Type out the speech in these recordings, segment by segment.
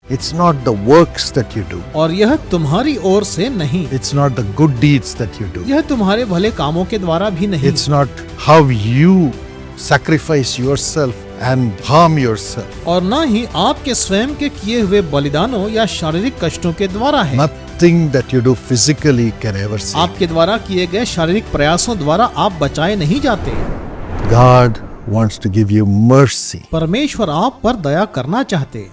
It's not the works that you do. और यह तुम्हारी ओर से नहीं, It's not the good deeds that you do. यह तुम्हारे भले कामों के द्वारा भी नहीं, It's not how you sacrifice yourself and harm yourself. और न ही आपके स्वयं के किए हुए बलिदानों या शारीरिक कष्टों के द्वारा है। Nothing that you do physically can ever save. आपके द्वारा किए गए शारीरिक प्रयासों द्वारा आप बचाए नहीं जाते। God wants to give you mercy, परमेश्वर आप पर दया करना चाहते,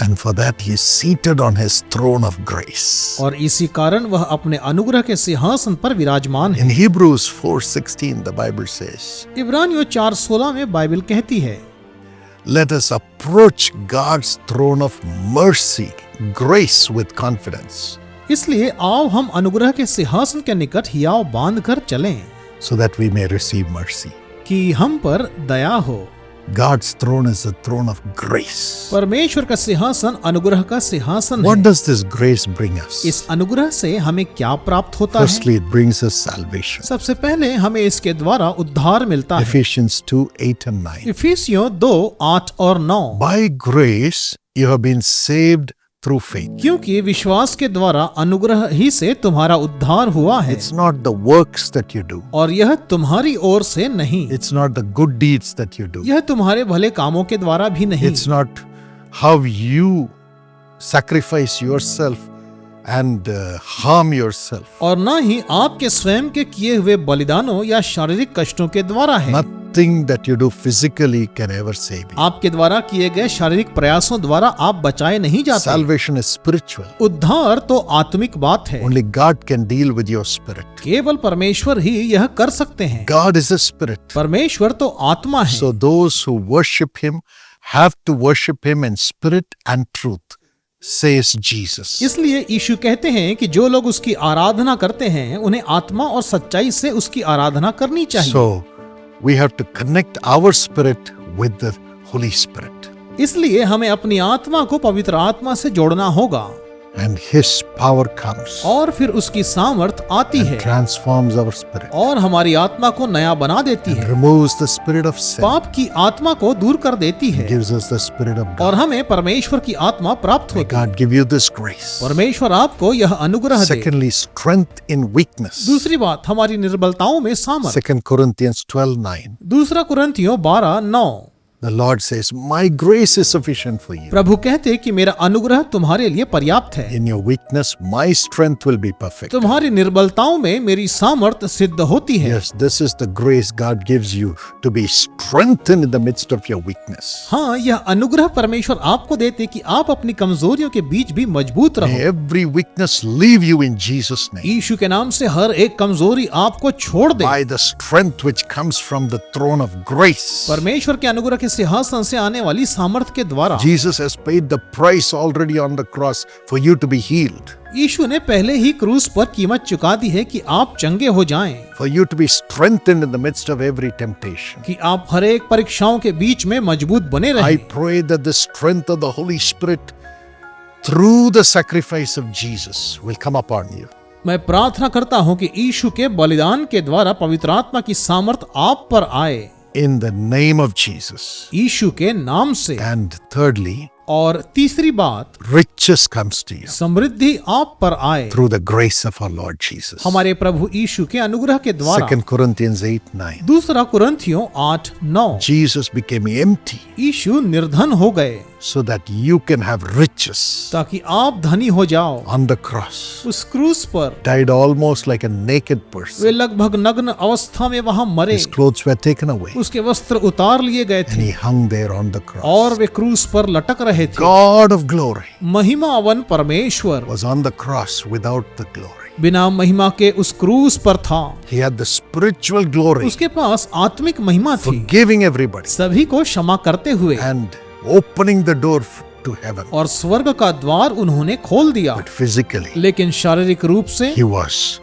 and for that he is seated on his throne of grace. और इसी कारण वह अपने अनुग्रह के सिंहासन पर विराजमान है। In Hebrews 4:16 the Bible says, इब्रानियों 4:16 में बाइबल कहती है, let us approach God's throne of mercy, grace with confidence, इसलिए आओ हम अनुग्रह के सिंहासन के निकट हियाव बांध कर चलें, so that we may receive mercy. कि हम पर दया हो। God's throne is the throne of grace. परमेश्वर का सिंहासन अनुग्रह का सिंहासन What है। does this grace bring us? इस अनुग्रह से हमें क्या प्राप्त होता है? Firstly, it brings us salvation. सबसे पहले हमें इसके द्वारा उद्धार मिलता है। Ephesians 2:8 and 9. इफिसियों 2:8 और 9। By grace you have been saved through faith. क्योंकि विश्वास के द्वारा अनुग्रह ही से तुम्हारा उद्धार हुआ है, It's not the works that you do. और यह तुम्हारी ओर से नहीं, It's not the good deeds that you do. यह तुम्हारे भले कामों के द्वारा भी नहीं, It's not how you sacrifice yourself and harm yourself. और न ही आपके स्वयं के किए हुए बलिदानों या शारीरिक कष्टों के द्वारा है। Nothing that you do physically can ever save you. आपके द्वारा किए गए शारीरिक प्रयासों द्वारा आप बचाए नहीं जाते। Salvation is spiritual. उद्धार तो आत्मिक बात है, Only God can deal with your spirit. केवल परमेश्वर ही यह कर सकते हैं। God is a spirit. परमेश्वर तो आत्मा है, So those who worship him have to worship him in spirit and truth, says Jesus. इसलिए यीशु कहते हैं कि जो लोग उसकी आराधना करते हैं उन्हें आत्मा और सच्चाई से उसकी आराधना करनी चाहिए। So we have to connect our spirit with the Holy Spirit. इसलिए हमें अपनी आत्मा को पवित्र आत्मा से जोड़ना होगा, And his power comes और फिर उसकी सामर्थ आती and है transforms our spirit. और हमारी आत्मा को नया बना देती है, Removes the spirit of sin. पाप की आत्मा को दूर कर देती है, Gives us the spirit of और God. हमें परमेश्वर की आत्मा प्राप्त May होती है। God give you this grace. परमेश्वर आपको यह अनुग्रह दे। Secondly, strength in weakness. दूसरी बात, हमारी निर्बलताओं में सामर्थ। 2 Corinthians 12:9. दूसरा कुरिन्थियों 12:9। The Lord says, my grace is sufficient for you. प्रभु कहते कि मेरा अनुग्रह तुम्हारे लिए पर्याप्त है, In your weakness, my strength will be perfect. तुम्हारी निर्बलताओं में मेरी सामर्थ सिद्ध होती है। Yes, this is the grace God gives you to be strengthened in the midst of your weakness. हाँ, यह अनुग्रह परमेश्वर आपको देते कि आप अपनी कमजोरियों के बीच भी मजबूत May रहो। every weakness leave you in Jesus' name. यीशु के नाम से हर एक कमजोरी आपको छोड़ दे। By the strength which comes from the throne of grace. परमेश्वर के अनुग्रह के सिंहासन से आने वाली सामर्थ के द्वारा Jesus has paid the price already on the cross for you to be healed, यीशु ने पहले ही क्रूस पर कीमत चुका दी है कि आप चंगे हो जाएं, for you to be strengthened in the midst of every temptation. कि आप हर एक परीक्षाओं के बीच में मजबूत बने I रहें। pray that the strength of the Holy Spirit through the sacrifice of Jesus will come upon you. मैं प्रार्थना करता हूँ कि यीशु के बलिदान के द्वारा पवित्र आत्मा की सामर्थ आप पर आए, In the name of Jesus. यीशु के नाम से। And thirdly, और तीसरी बात, riches comes to you समृद्धि आप पर आए through the grace of our Lord Jesus. हमारे प्रभु यीशु के अनुग्रह के द्वारा। 2 Corinthians 8:9. दूसरा कुरिन्थियों 8:9। Jesus became empty यीशु निर्धन हो गए so that you can have riches. ताकि आप धनी हो जाओ। On the cross, उस क्रूस पर died almost like a naked person. वे लगभग नग्न अवस्था में वहां मरे, His clothes were taken away उसके वस्त्र उतार लिए गए and थे he hung there on the cross. और वे क्रूस पर लटक रहे थे। God of glory महिमावन परमेश्वर was on the cross without the glory. बिना महिमा के उस क्रूस पर था। He had the spiritual glory उसके पास आत्मिक महिमा थी, forgiving everybody सभी को क्षमा करते हुए, and opening the door to heaven. और स्वर्ग का द्वार उन्होंने खोल दिया। But physically, लेकिन शारीरिक रूप से he was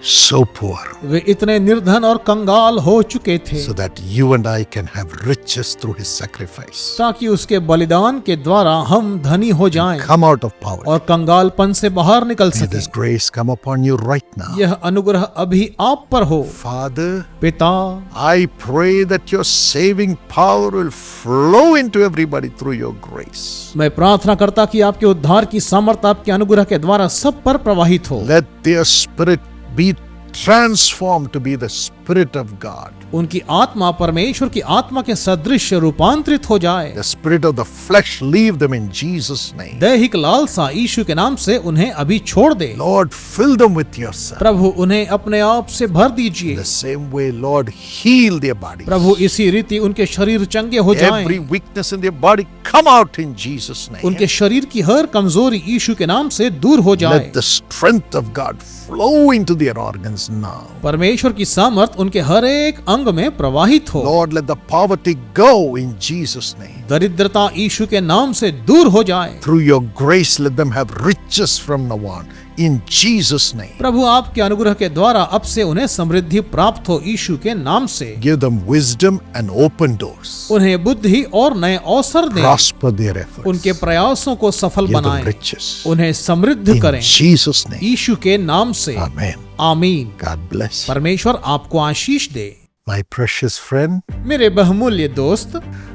so poor, वे इतने निर्धन और कंगाल हो चुके थे so that you and I can have riches through his sacrifice. ताकि उसके बलिदान के द्वारा हम धनी हो जाएं Come out of poverty. और कंगालपन से बाहर निकल May सकें। this grace come upon you right now. यह अनुग्रह अभी आप पर हो। Father, पिता, I pray that your saving power will flow into everybody through your grace. मैं प्रार्थना करता कि आपके उद्धार की सामर्थ्य आपके अनुग्रह के द्वारा सब पर प्रवाहित हो। Let their spirit be transformed to be the Spirit of God. उनकी आत्मा परमेश्वर की आत्मा के सदृश रूपांतरित हो जाए। The spirit of the flesh leave them in Jesus' name. दैहिक लालसा यीशु के नाम से उन्हें अभी छोड़ दे। Lord, fill them with yourself. प्रभु उन्हें अपने आप से भर दीजिए। The same way, Lord, heal their bodies. प्रभु इसी रीति उनके शरीर चंगे हो जाएं। Every weakness in their body come out in Jesus' name. उनके शरीर की हर कमजोरी यीशु के नाम से दूर हो जाए। Let the strength of God flow into their organs now. परमेश्वर की सामर्थ उनके हर एक अंग में प्रवाहित हो। Lord, let the poverty go in Jesus' name. दरिद्रता यीशु के नाम से दूर हो जाए। Through your grace, let them have riches from now on. In Jesus' name. प्रभु आपके अनुग्रह के द्वारा अब से उन्हें समृद्धि प्राप्त हो यीशु के नाम से। Give them wisdom and open doors. उन्हें बुद्धि और नए अवसर दें। Prosper their efforts. उनके प्रयासों को सफल Give them बनाएं। riches. उन्हें समृद्ध In करें Jesus' name. यीशु के नाम से। Amen. आमीन। God bless you. परमेश्वर आपको आशीष दे। My precious friend, मेरे बहुमूल्य दोस्त,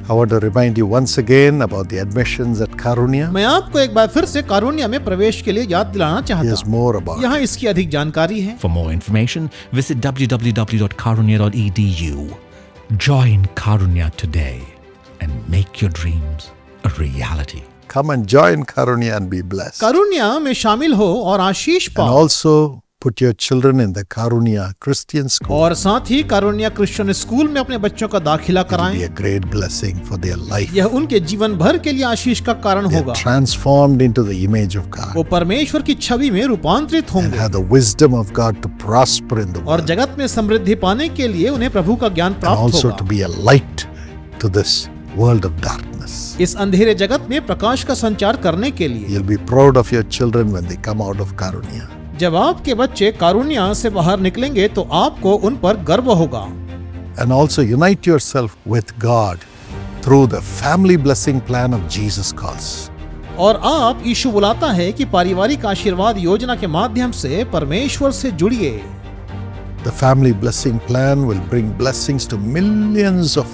I want to remind you once again about the admissions at Karunya. मैं आपको एक बार फिर से कारुण्य में प्रवेश के लिए याद दिलाना चाहता Here's हूँ। more about it. यहाँ इसकी अधिक जानकारी है। For more information, visit www.karunya.edu. Join Karunya today and make your dreams a reality. Come and join Karunya and be blessed. कारुण्य में शामिल हो और आशीष And पाओ। also put your children in the Karunya Christian school. और साथ ही कारुण्य Christian school में अपने बच्चों का दाखिला It will be कराएं। a great blessing for their life. यह उनके जीवन भर के लिए आशीष का कारण They होगा। are transformed into the image of God वो परमेश्वर की छवि में रूपांतरित and होंगे have the wisdom of God to prosper in the और world जगत में समृद्धि पाने के लिए उन्हें प्रभु का ज्ञान and प्राप्त also to होगा। be a light to this world of darkness. इस अंधेरे जगत में प्रकाश का संचार करने के लिए You'll be proud of your children when they come out of Karunya. जब आपके बच्चे कारुण्य से बाहर निकलेंगे तो आपको उन पर गर्व होगा। And also unite yourself with God through the family blessing plan of Jesus calls. और आप यीशु बुलाता है कि पारिवारिक आशीर्वाद योजना के माध्यम से परमेश्वर से जुड़िए। The family blessing plan will bring blessings to millions of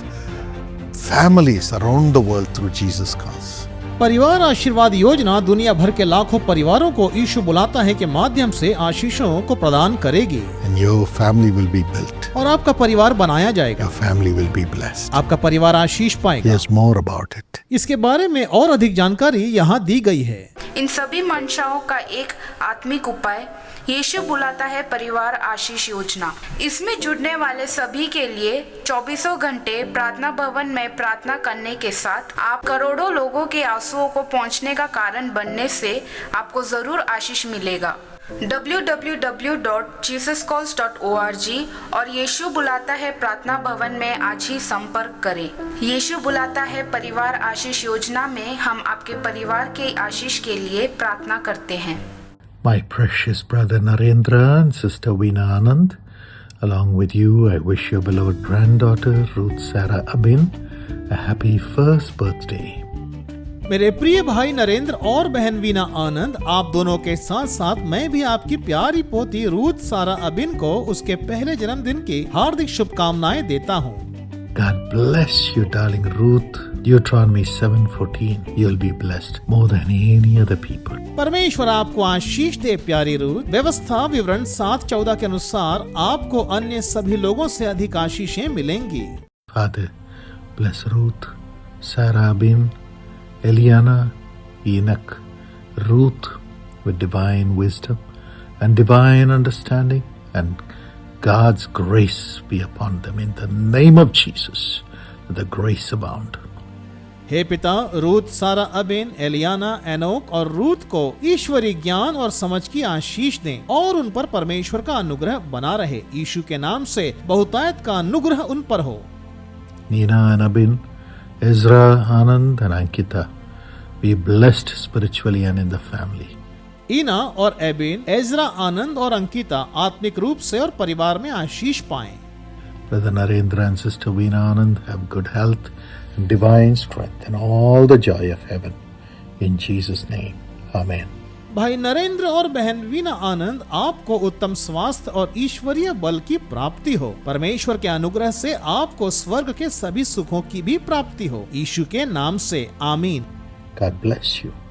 families around the world through Jesus calls. परिवार आशीर्वाद योजना दुनिया भर के लाखों परिवारों को यीशु बुलाता है के माध्यम से आशीषों को प्रदान करेगी And your family will be built. और आपका परिवार बनाया जाएगा। Your family will be blessed. आपका परिवार आशीष पाएगा। Here's more about it. इसके बारे में और अधिक जानकारी यहाँ दी गई है। इन सभी मंशाओं का एक आत्मिक उपाय यीशु बुलाता है परिवार आशीष योजना। इसमें जुड़ने वाले सभी के लिए 24 घंटे प्रार्थना भवन में प्रार्थना करने के साथ आप करोड़ों लोगों के आंसुओं को पहुंचने का कारण बनने से आपको जरूर आशीष मिलेगा। www.jesuscalls.org और यीशु बुलाता है प्रार्थना भवन में आज ही संपर्क करें। यीशु बुलाता है परिवार आशीष योजना में हम आपके परिवार के आशीष के लिए प्रार्थना करते हैं। My precious brother Narendra and sister Veena Anand, along with you, I wish your beloved granddaughter Ruth Sarah Abin a happy first birthday. मेरे प्रिय भाई नरेंद्र और बहन वीना आनंद, आप दोनों के साथ साथ मैं भी आपकी प्यारी पोती रूथ सारा अबिन को उसके पहले जन्मदिन की हार्दिक शुभकामनाएं देता हूँ। God bless you, darling Ruth. Deuteronomy 7:14. You'll be blessed more than any other people. परमेश्वर आपको आशीष दे प्यारी रूथ। व्यवस्था विवरण 7:14 के अनुसार आपको अन्य सभी लोगों से अधिक आशीषें मिलेंगी। Father, bless Ruth, Sarah Abin, Eliana, Enoch, Ruth with divine wisdom and divine understanding, and God's grace be upon them in the name of Jesus. The grace abound. हे पिता, रूथ सारा अबिन, एलियाना, एनोक और रूथ को ईश्वरीय ज्ञान और समझ की आशीष दें और उन पर परमेश्वर का अनुग्रह बना रहे। यीशु के नाम से बहुतायत का अनुग्रह उन पर हो। Nina and Abin, Ezra, Anand and Ankita be blessed spiritually and in the family. ईना और एबिन, एजरा, आनंद और अंकिता आत्मिक रूप से और परिवार में आशीष पाएं। Brother Narendra and Sister Veena Anand have good health and divine strength and all the joy of heaven. In Jesus' name, Amen. भाई नरेंद्र और बहन वीना आनंद, आपको उत्तम स्वास्थ्य और ईश्वरीय बल की प्राप्ति हो। परमेश्वर के अनुग्रह से आपको स्वर्ग के सभी सुखों की भी प्राप्ति हो। यीशु के नाम से आमीन। God bless you.